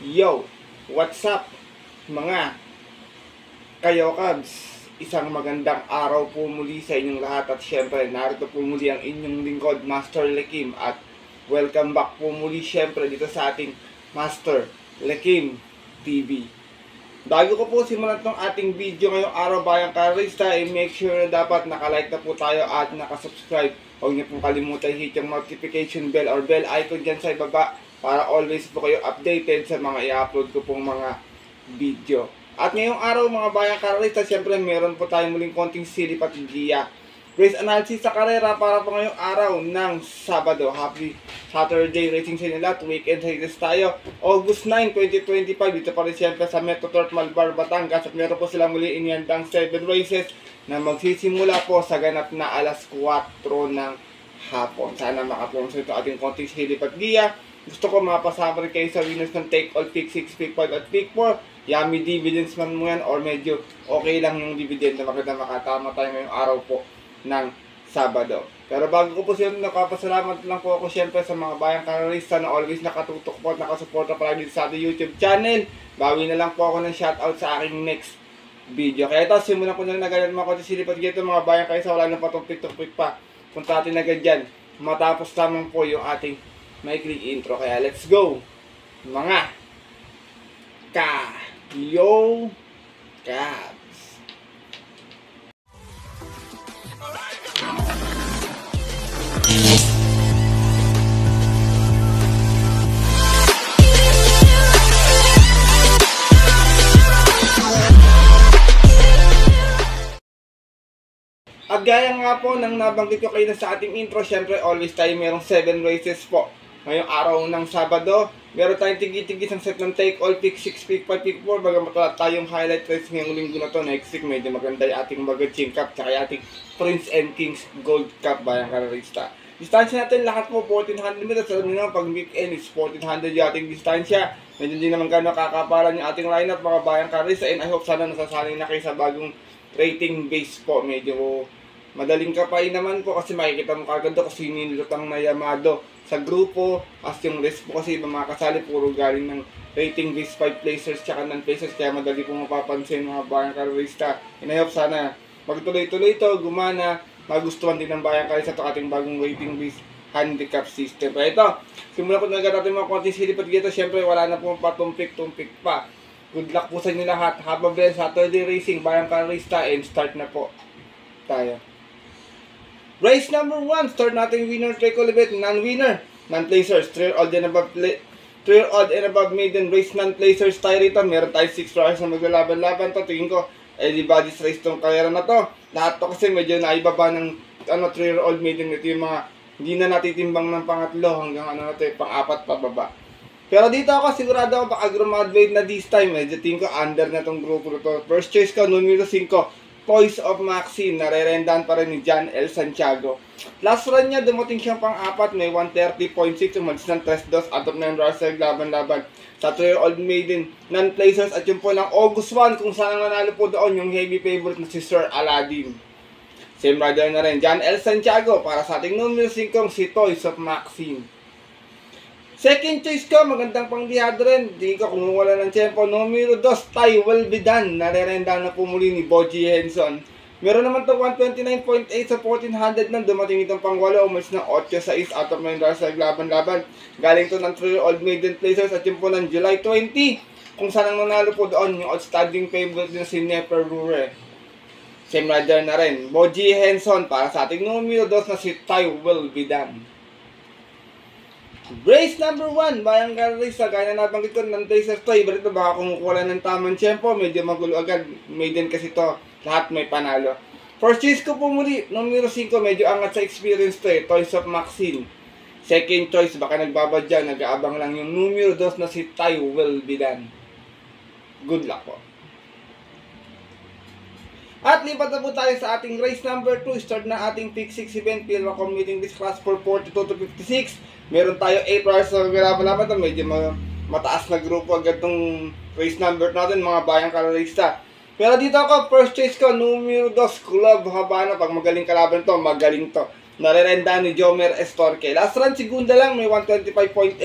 Yo! What's up mga kayokabs? Isang magandang araw po muli sa inyong lahat at syempre narito po muli ang inyong lingkod Master Lekim at welcome back po muli syempre dito sa ating Master Lekim TV. Bago ko po simulan tong ating video ngayong araw bayang karista, make sure na dapat nakalike na po tayo at nakasubscribe. Huwag niyo pong kalimutan hit yung notification bell or bell icon dyan sa ibaba para always po kayo updated sa mga i-upload ko pong mga video. At ngayong araw mga bayang karista, siyempre meron po tayong muling konting silip at giya. Race analysis sa karera para po ngayong araw ng Sabado. Happy Saturday racing sa inyo lahat. Weekend races tayo. August 9, 2025. Dito pa rin siyempre sa Metro Turf Malbar, Batangas. At meron po sila muli inyandang 7 races na magsisimula po sa ganap na alas 4 ng hapon. Sana makapong sa ito ating konting silip at giya. Gusto ko mapasama rin kayo sa winners ng Take All, Pick 6, Pick 5 at Pick 4. Yummy dividends man mo yan or medyo okay lang yung dividend na maganda makatama tayo ngayong araw po ng Sabado. Pero bago ko po sila nakapasalamat lang po ako syempre sa mga bayang kararista na always nakatutok po at nakasuporta palagi sa ating YouTube channel. Bawi na lang po ako ng shoutout sa aking next video. Kaya ito, simulan ko na nagalan mga konti silipat dito mga bayang kaisa. Wala na pa itong pick pa. Punta natin agad dyan. Matapos lamang po yung ating maikling intro. Kaya let's go! Mga Kayokabs! At gaya nga po nang nabanggit ko kayo na sa ating intro, syempre always tayo merong 7 races po. Ngayong araw ng Sabado, meron tayong tigi-tigi isang set ng Take All, Pick 6, Pick 5, Pick 4. Bagamat wala tayong highlight race ngayong linggo na to. Next week medyo maganda yung ating Magaching Cup tsaka yung ating Prince and Kings Gold Cup bayang kararista. Distansya natin lahat po 1400 meters. Alam nyo naman pag weekend is 1400 yung ating distansya. Medyo hindi naman gano'n kakaparan yung ating lineup mga bayang kararista. And I hope sana nasasanay na kayo sa bagong rating base po. Medyo madaling kapay naman po kasi makikita mo kagad doon kasi nilutang na Yamado sa grupo. As yung rest po kasi mga kasali puro galing ng rating base 5 placers tsaka non-placers kaya madali po mapapansin mga bayang kararista. And I hope sana magtuloy-tuloy ito, gumana, magustuhan din ng bayang kararista ito ating bagong rating base handicap system. Kaya ito, simulan ko na agad natin mga konting silipat dito. Siyempre wala na po patumpik-tumpik pa. Good luck po sa inyo lahat. Have a blessed Saturday racing bayang kararista and start na po tayo. Race number 1, start natin winner, take all event, non-winner, non-placers, 3-year-old and above, 3-year-old and above maiden race, non-placers tayo rito. Meron tayo 6 drivers na maglalaban-laban to. Tingin ko, anybody's race tong karera na to. Lahat to kasi medyo naibaba ng 3-year-old maiden. Ito yung mga hindi na natitimbang ng pangatlo hanggang pang-apat pababa. Pero dito ako sigurado ako baka graduate na this time. Medyo tingin ko under na tong grupo na to. First choice ko, numero 5. Toys of Maxine, narerendahan pa rin ni John L. Santiago. Last run niya, dumating siyang pang-apat, may 130.6, umalis ng 3-2 out of 9 runs sa laban-laban sa 3-year-old maiden, non-placers at yun po ng August 1, kung saan nanalo po doon yung heavy favorite na si Sir Aladdin. Same rider na rin, John L. Santiago, para sa ating numero 5, si Toys of Maxine. Second choice ko, magandang panggihado rin. Hindi ko kung wala ng tempo. Numero 2, Ty Will Be Done. Narerendahan na po muli ni Boji Henson. Meron naman ito 129.8 sa 1400 nang dumating itong pang-8. Umalis ng 8-6 out of 9 runs sa laban-laban. Galing to ng 3-year-old maiden placers at yun po ng July 20. Kung saan ang nanalo po doon yung outstanding favorite na si Neper Rure. Same rider na rin. Boji Henson para sa ating numero 2 na si Ty Will Be Done. Race number 1, bayang kararista, gaya na nabanggit ko ng placers to. Iba rito baka kung wala ng tamang tempo, medyo magulo agad. Maiden kasi to, lahat may panalo. First choice ko po muli, numero 5, medyo angat sa experience to Toys of Maxine. Second choice, baka nagbabadya, nag-aabang lang yung numero 2 na si Ty Will Be Done. Good luck po. At lipat na po tayo sa ating race number 2. Start na ating Pick 6 event. Pilwa commuting this class for 42 to 56. Meron tayo 8 hours na galaban-laban ito. Medyo mataas na grupo agad itong race number natin mga bayang kararista. Pero dito ako, first choice ko, numero 2, Club Habana. Pag magaling kalaban to, magaling to. Narerenda ni Jomer Estorque. Last run, segunda lang, may 125.8.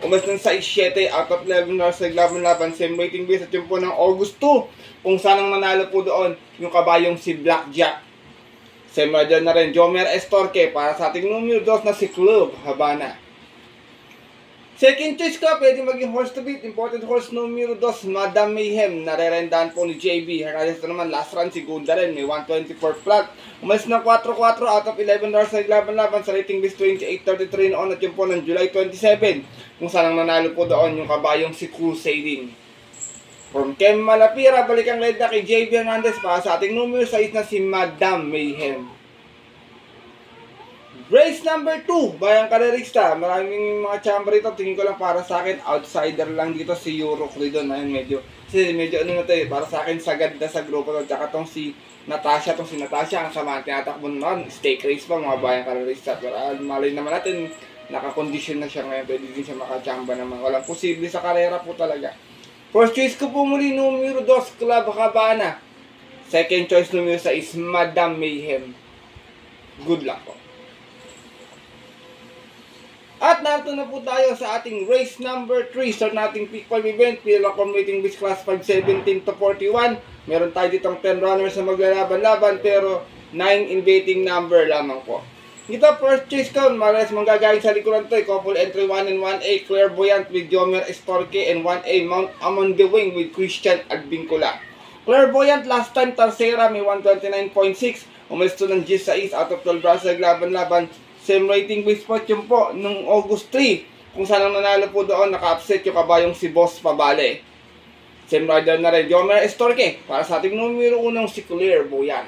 Umas ng 6-7 out of 11 hours naglaban-laban. Same rating base at yun po ng August 2. Kung saan ang nanalo po doon, yung kabayong si Blackjack. Same rider na rin, Jomer Estorque para sa ating numero 2 na si Club Habana. Second choice ko, pwede maging horse to beat. Important horse numero 2, Madam Mayhem. Narerendahan po ni JB. Herales na naman, last run, segunda rin. May 124 flat. Umalis ng 4-4 out of 11 hours na naglaban-laban sa rating base 28.33 noon at yun po ng July 27. Kung saan ang nanalo po doon yung kabayong si Crusading. From Kem Malapira, balik ang led na kay JB Hernandez para sa ating numero 6 na si Madam Mayhem. Race number 2, Bayang Karerista. Maraming mga chamber ito. Tingin ko lang para sa akin, outsider lang dito si Euro Cridon. Ayun, medyo ano na ito eh. Para sa akin, sagad na sa grupo. Tsaka tong si Natasha, ang sama. Tinatakbo naman, stake race pa mga Bayang Karerista. Pero malay naman natin, nakakondisyon na siya ngayon. Pwede din siya makachamba naman. Walang posible sa karera po talaga. First choice ko po muli, numero 2, Club Habana. Second choice numero 6 is Madam Mayhem. Good luck po. At narito na po tayo sa ating race number 3. Start nating Peak 5 event. Pila commuting base class 517 to 41. Meron tayo ditong 10 runners na maglalaban-laban pero 9 in waiting number lamang po. Dito, first choice ko, maras manggagaling sa likuran to. Couple entry 1 and 1A, Clairvoyant with Jomer Estorque and 1A, Mount Amon the Wing with Christian Advincula. Clairvoyant, last time, Tercera, may 129.6. Umalis to ng G6 out of 12 runs naglaban-laban. Same rating base spot yun po nung August 3. Kung saan ang nanalo po doon, naka-upset yung kabayong si Boss Pabale. Same rider na rin, Jomer Estorque. Para sa ating numero 1 si Clairvoyant.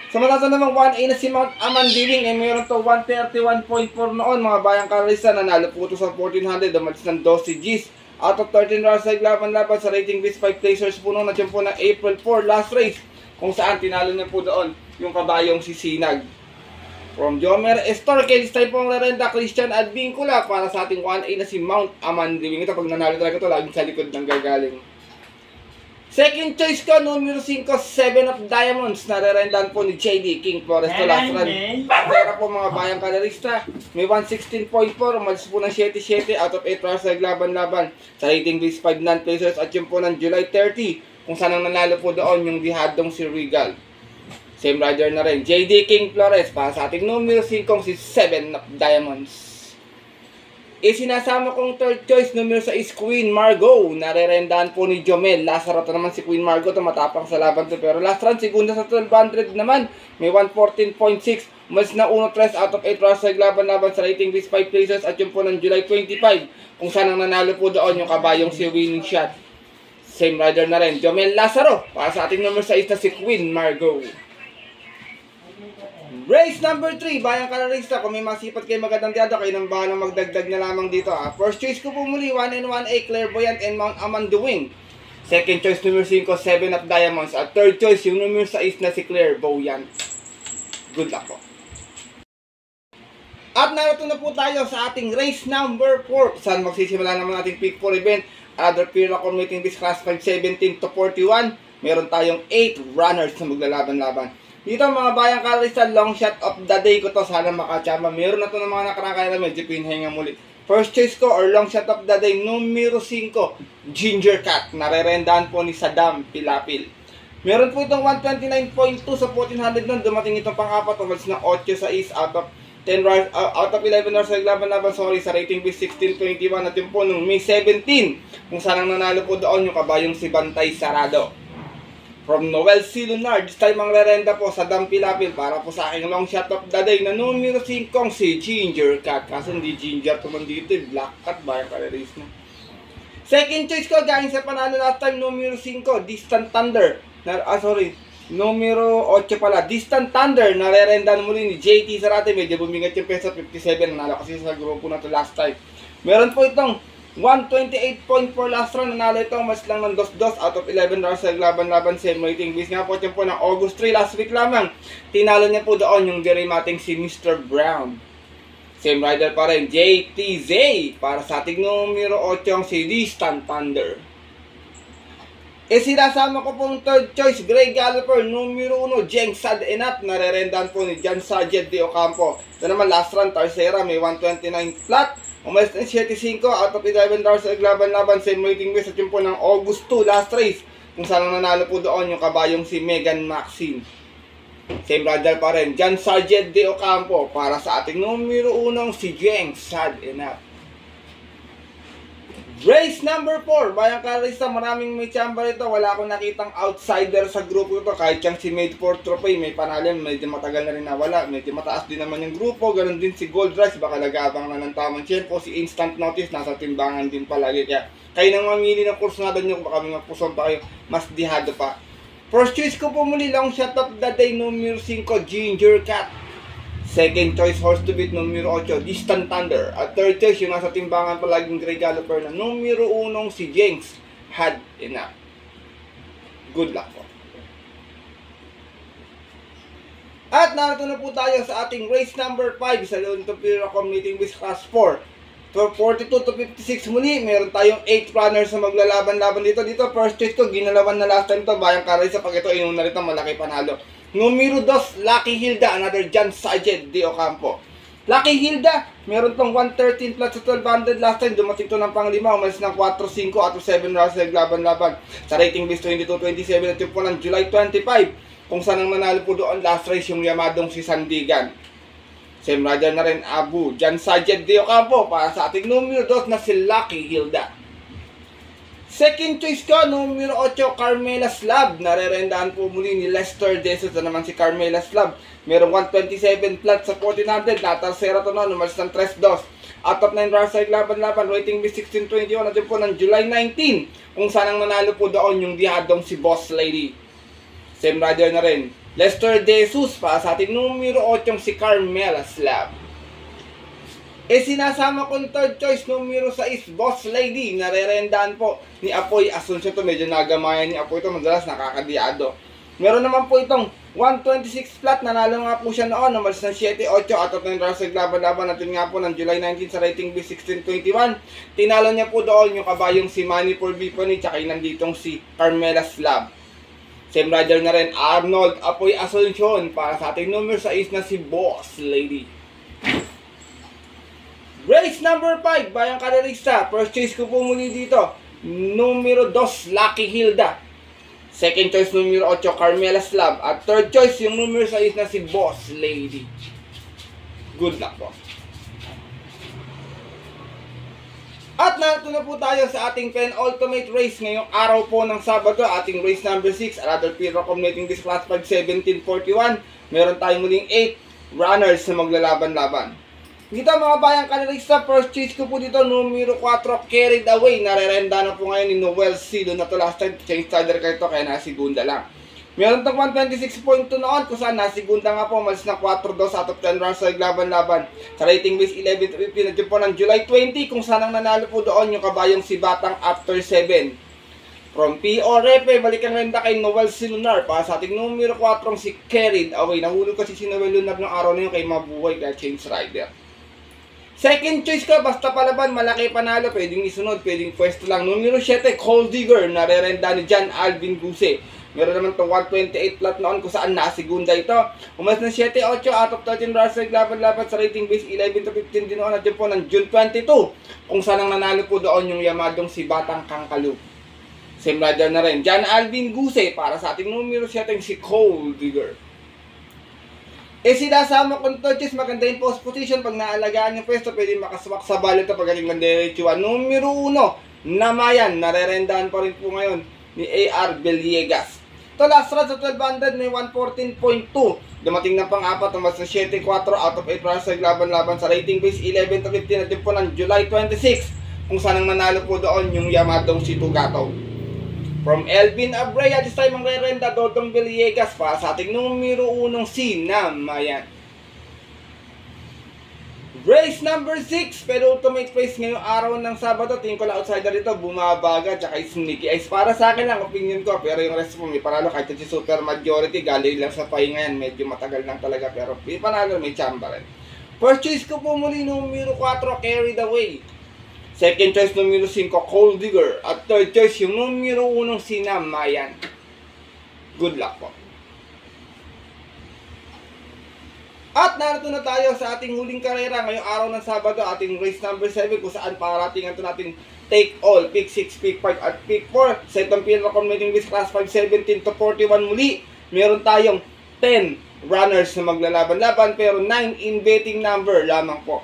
Sa matata namang 1A na si Mount Amandiling, eh mayroon to 131.4 noon mga Bayang Karerista. Nanalo po ito sa 1400. Umalis ng 12 Gs. Out of 13 rounds naglaban-laban sa rating base 5 placers po noon. At yun po ng April 4 last race. Kung saan tinalo niya po doon yung kabayong si Sinag. From Jomer Estorque, this time po ang rerenda Christian Advincula para sa ating 1A na si Mount Amandiling. Ito pag nanalo talaga ito, laging sa likod ng gagaling. Second choice ko, numero 5, 7 of Diamonds. Narerendahan po ni JD King Flores to last run. Pera po mga Bayang Karerista. May 116.4, umalis po ng 7-7 out of 8 rounds naglaban-laban sa rating base 5 non-placers at yun po ng July 30. Kung saan ang nanalo po doon yung dihadong si Regal. Same rider na rin, JD King Flores para sa ating numero 5 si 7 of Diamonds. Isinasama kong third choice, numero 6 Queen Margot. Narerendahan po ni Jomel. Last run naman si Queen Margot, matapang sa laban to. Pero last run, segunda sa 1200 naman, may 114.6. Mas na 1-3 out of 8 rounds naglaban-laban sa rating base 5 places at yun po ng July 25. Kung saan ang nanalo po doon yung kabayong si Winning Shot. Same rider na rin, Jomel Lazaro para sa ating numero 6 na si Queen Margot. Race number 3, Bayang Karerista. Kung may masipat kayo magandang tiyado, kayo nang bahalang magdagdag na lamang dito. First choice ko po muli, 1 and 1A, Clairvoyant and Mount Amon the Wing. Second choice, numero 5, 7 of Diamonds. At third choice, yung numero 6 na si Clairvoyant. Good luck po. At narito na po tayo sa ating race number 4. Saan magsisimula naman ating Peak 4 event. Other Pira commuting this class 517 to 41. Meron tayong 8 runners na maglalaban-laban. Dito mga Bayang Karerista, long shot of the day ko to. Sana makachamba. Meron na to ng mga nakarangkaya na medyo pinhinga muli. First choice ko or long shot of the day, numero 5, Ginger Cat. Narerendahan po ni Saddam Pilapil. Meron po itong 129.2 sa 1400 nun. Dumating itong pang-apat. Umalis ng 8 sa East out of 10 rounds, out of 11 hours naglaban-laban, sa rating base 16.21 at yun po nung May 17. Kung saan ang nanalo po doon yung kabayong si Bantay Sarado. From Noel C. Lunard, this time ang rerenda po sa Dampilapil para po sa aking long shot of the day na numero 5 si Ginger Cat. Kaso hindi Ginger tuman dito, Black Cat ba yung kalaris mo. Second choice ko, galing sa panalo last time, numero 5, Distant Thunder. Numero 8 pala, Distant Thunder. Narerendahan muli ni JT Zarate. Medyo bumingat yung peso, 57. Nanalo kasi sa grupo na to last time. Meron po itong 128.4 last round, nanalo ito, mas lang ng 2-2 out of 11 rounds sa laban-laban, same rating base nga po ito po ng August 3 last week lamang. Tinalo niya po doon yung derimating si Mr. Brown. Same rider pa rin, JTZ para sa ating numero 8 si Distant Thunder. Sinasama ko pong third choice, Grey Galloper, numero 1, Jeng Sad Enat, narerendahan po ni John Sargent de Ocampo. Ito naman, last run, Tercera, may 129 flat. Umalis ng 7.5, out of 11 dollars sa laban-laban, same rating base at yun po ng August 2, last race. Kung saan nanalo po doon yung kabayong si Megan Maxine. Same rider pa rin, John Sargent de Ocampo, para sa ating numero 1, si Jeng Sad Enat. Race number 4, Bayang Karista, maraming may chamber ito. Wala akong nakitang outsider sa grupo ito. Kahit yung si Made for Trophy, may panalin, medyo matagal na rin nawala. Medyo mataas din naman yung grupo. Ganon din si Gold Rush, baka nag-aabang na ng tamang tempo. Si Instant Notice, nasa timbangan din palagi. Kaya kayo nang mamili ng kursunado nyo, baka may mapuson pa kayo, mas dihado pa. First choice ko po muli, long shot of the day, numero 5, Ginger Cat. Second choice, horse to beat, numero 8, Distant Thunder. At third choice, yung nasa timbangan palaging Grey Galloper na numero 1, si Jenks Had Enough. Good luck po. At narito na po tayo sa ating race number 5 sa Leon Topiro Commuting Base Class 4. For 42 to 56 muli, meron tayong 8 runners na maglalaban-laban dito. Dito, first choice ko, ginalaban na last time to, Bayang Karisa. Pag ito, inuna rito, malaki panalo. Numero 2, Lucky Hilda, another John Sargent de Ocampo. Lucky Hilda, meron tong 113 plus sa 1200 last time, dumating to ng pang-5, umalis ng 4-5 out of 7 rounds sa laban-laban. Sa rating base 22-27 at yung po ng July 25, kung saan ang nanalo po doon last race yung yamadong si Sandigan. Same rider na rin, Abu, John Sargent de Ocampo, para sa ating numero 2 na si Lucky Hilda. Second choice ko, numero 8, Carmela Slab. Narerendahan po muli ni Lester Jesus na naman si Carmela Slab. Merong 127 flat sa 1400. Natasera to noon, umalis ng 3-2. Out of 9 rounds sa laban-laban, rating B 1621 at yun po ng July 19. Kung saan ang nanalo po doon yung dihadong si Boss Lady. Same rider na rin, Lester Jesus, para sa ating numero 8, si Carmela Slab. Sinasama kong third choice, numero 6, Boss Lady. Narerendahan po ni Apoy Asuncion to. Medyo nagamayan ni Apoy ito, madalas nakakadiado. Meron naman po itong 126 flat, nanalo nga po siya noon, umalis ng 7-8 out of 9 rounds sa laban-laban. At yun nga po ng July 19 sa rating B 1621. Tinalo niya po doon yung kabayong si Manny for Biponi, tsaka yung nanditong si Carmela Slab. Same rider na rin, Arnold Apoy Asuncion, para sa ating numero 6 na si Boss Lady. Race number 5, Bayang Karista. First choice ko po muli dito, numero 2, Lucky Hilda. Second choice, numero 8, Carmela Slab. At third choice, yung numero 6 na si Boss Lady. Good luck po. At narito na po tayo sa ating penultimate race ngayong araw po ng Sabado. Ating race number 6, another Piro Commuting Base Class 5, 1741. Meron tayong muling 8 runners na maglalaban-laban. Dito mga Bayang Karista, first choice ko po dito, numero 4, Carried Away. Narerenda na po ngayon ni Noel C. Doon na to last time, change starter kayo to, kaya nasigunda lang. Meron itong 126.2 noon, kung saan nasigunda nga po, malis ng 4-2 out of 10 rounds sa laban-laban. Sa rating base 11-15 na po ng July 20, kung saan ang nanalo po doon yung kabayong si Batang after 7. From P.O. Repe, balikan renda kay Noel C. Lunar, para sa ating numero 4, si Carried Away. Nahulog kasi si Noel Lunar ng araw na yun kay Mabuhay, kaya change rider. Second choice ko, basta palaban, malaki panalo, pwedeng isunod, pwedeng pwesto lang. Numero 7, Cold Digger, narerenda ni John Alvin Guse. Meron naman itong 128 flat noon kung saan nasigunda ito. Umas ng 7-8 out of 13 rounds sa laban-laban sa rating base 11-15 din noon at yun po ng June 22. Kung saan ang nanalo po doon yung yamadong si Batang Kangkalu. Same rider na rin, John Alvin Guse, para sa ating numero 7, si Cold Digger. Sinasama kong touches, maganda yung post position. Pag naalagaan yung pwesto, pwede makaswak sa balo ito pagaling ng derechuan. Numero 1, Namayan, narerendahan pa rin po ngayon ni A.R. Villegas. Ito last run sa 1200, may 114.2. Dumating na pang-apat, umas na 7-4 out of 8 rounds sa laban-laban sa rating base 11-15 at yun po ng July 26. Kung saan ang nanalo po doon yung yamadong si Tugato. From Elvin Abreu, this time ang rerenda, Dodong Villegas, para sa ating numero 1, si Namayan. Race number 6, pero ultimate race ngayong araw ng Sabado. Tingin ko lang outsider dito, Bumabaga, tsaka Sneaky Eyes. Para sa akin lang, opinion ko, pero yung rest mo may panalo. Kahit si super majority, galing lang sa pahinga yan. Medyo matagal lang talaga, pero may panalo, may chamba rin. First choice ko po muli, numero 4, Carried Away. Second choice, numero 5, Gold Digger. At third choice, yung numero 1, Sinamayan. Good luck po. At narito na tayo sa ating huling karera ngayong araw ng Sabado, ating race number 7 kung saan parating ito natin take all, pick 6, pick 5 at pick 4. Sa itong pinaka-committing list class 5, 17 to 41 muli. Meron tayong 10 runners na maglalaban-laban pero 9 in betting number lamang po.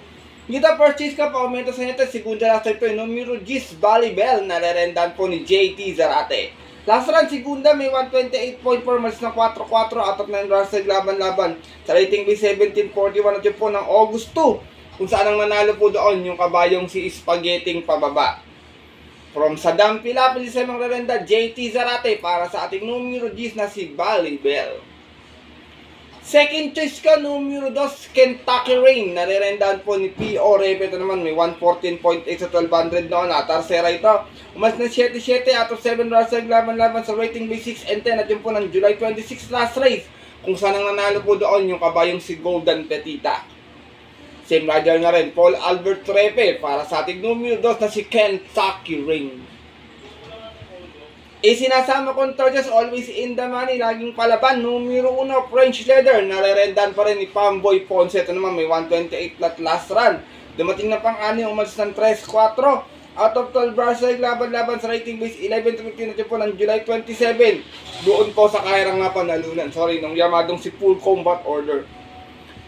Dito purchase ka pa, komento sa inyo, segunda last ito yung numero 10, Balibel, na rerendan po ni JT Zarate. Last run, segunda, may 128.4 miles na 4-4 out of 9 runs sa laban-laban. Sa rating B 1741 at yun po ng August 2, kung saan ang nanalo po doon yung kabayong si Spaghetting pababa. From Saddam Pilapil sa mga rerenda, JT Zarate para sa ating numero 10 na si Balibel. Second choice ka, numero 2, Kentucky Rain. Narerendaan po ni P.O. Repe. Ito naman, may 114.8 sa 1200 noon. Tarsera ito. Umas na 7-7 out of 7 runs sa laban-laban sa rating by 6 and 10. At yun po ng July 26 last race. Kung saan ang nanalo po doon yung kabayong si Golden Petita. Same rider na rin, Paul Albert Repe. Para sa ating numero 2 na si Kentucky Rain. Sinasama kong Torches, always in the money, laging palaban. Numero 1, French Leather, narerendan pa rin ni Pamboy Ponce. Ito naman, may 128 flat last run. Dumating na pang-ani, umalis ng 3-4. Out of 12 bars, laban-laban sa rating base 11-15 natin po ng July 27. Doon po sa kahirang nga panalunan. Sorry, nung yamadong si Full Combat Order.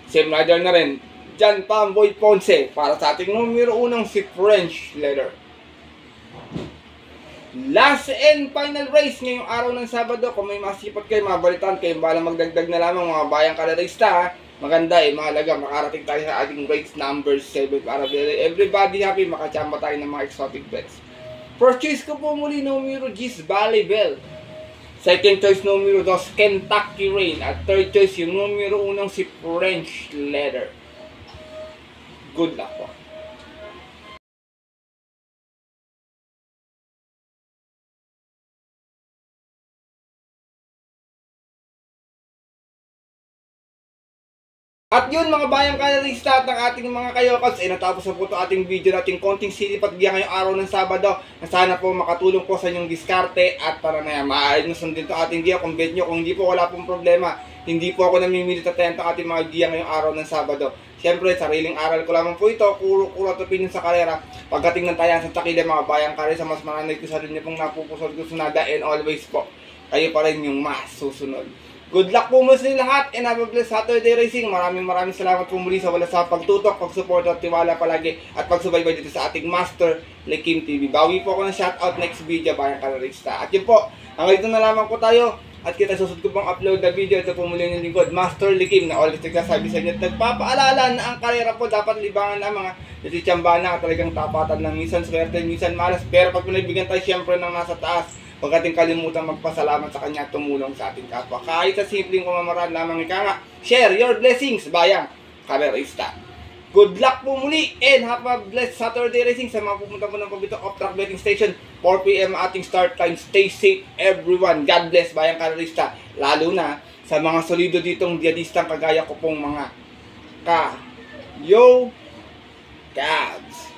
Same rider na rin, John Pamboy Ponce. Para sa ating numero 1, si French Leather. Last and final race ngayong araw ng Sabado. Kung may masipot kayo, mabalitan kayo, bala magdagdag na lamang mga bayang kalarista. Maganda mahalaga, makarating tayo sa ating race number 7 para everybody happy, makachamba tayo ng mga exotic bets. First choice ko po muli, numero 10, Balibel. Second choice, numero 2, Kentucky Rain. At third choice, yung numero 1, si French Leather. Good luck po. At yun mga bayang kalarista at ng ating mga kayokas, natapos na po ito ating video natin konting silipat giya ngayong araw ng Sabado na sana po makatulong po sa inyong diskarte at para na maaari na sundin ito ating giya kung bet nyo. Kung hindi po, wala pong problema. Hindi po ako namimilit at atento ating mga giya ngayong araw ng Sabado. Siyempre, sariling aral ko lamang po ito, kuro-kuro at opinion sa karera. Pagdating ng tayan sa takila mga bayang kalarista, mas maranay ko sa rin niyo pong napupusod ko sunada and always po, kayo pa rin yung mas susunod. Good luck po muli sa lahat and have a blessed Saturday racing. Maraming salamat po muli sa wala sa pagtutok, pagsupport at tiwala palagi at pagsubaybay dito sa ating Master Likim TV. Bawi po ako ng shoutout next video, bayang kalarista. At yun po, hanggang dito na lamang po tayo at kita susunod ko pong upload na video. Ito po muli yung lingkod, Master Likim, na always nagsasabi sa inyo at nagpapaalala na ang karera po dapat libangan ng mga natitsamba na talagang tapatan ng minsan swerte, minsan malas. Pero pag pinabigyan tayo siyempre ng nasa taas, huwag ating kalimutan magpasalamat sa kanya at tumulong sa ating kapwa. Kahit sa simpleng kumamaraan lamang ika nga, share your blessings, bayang kalerista. Good luck po muli and have a blessed Saturday racing sa mga pupunta po ng pabito off-track betting station. 4 PM ating start time. Stay safe everyone. God bless, bayang kalerista. Lalo na sa mga solido ditong diadistang kagaya ko pong mga ka-yo Cavs.